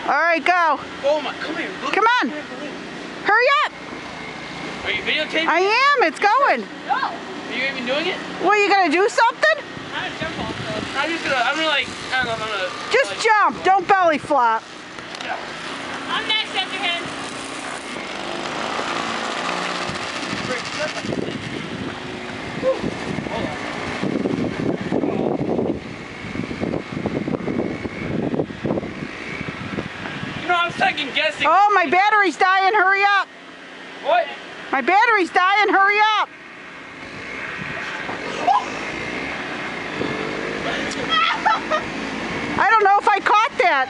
All right, go. Oh my, come here. Look. Come on. Hurry up. Are you videotaping? I am. It's going. No. Are you even doing it? Well, you gonna do something? I'm gonna jump off though. I'm gonna like, I don't know if I'm gonna. Just like, jump. Don't belly flop. Yeah. I'm next after him. Hold on. You know, I'm second guessing. Oh, my battery's dying. Hurry up. What? My battery's dying. Hurry up. I don't know if I caught that.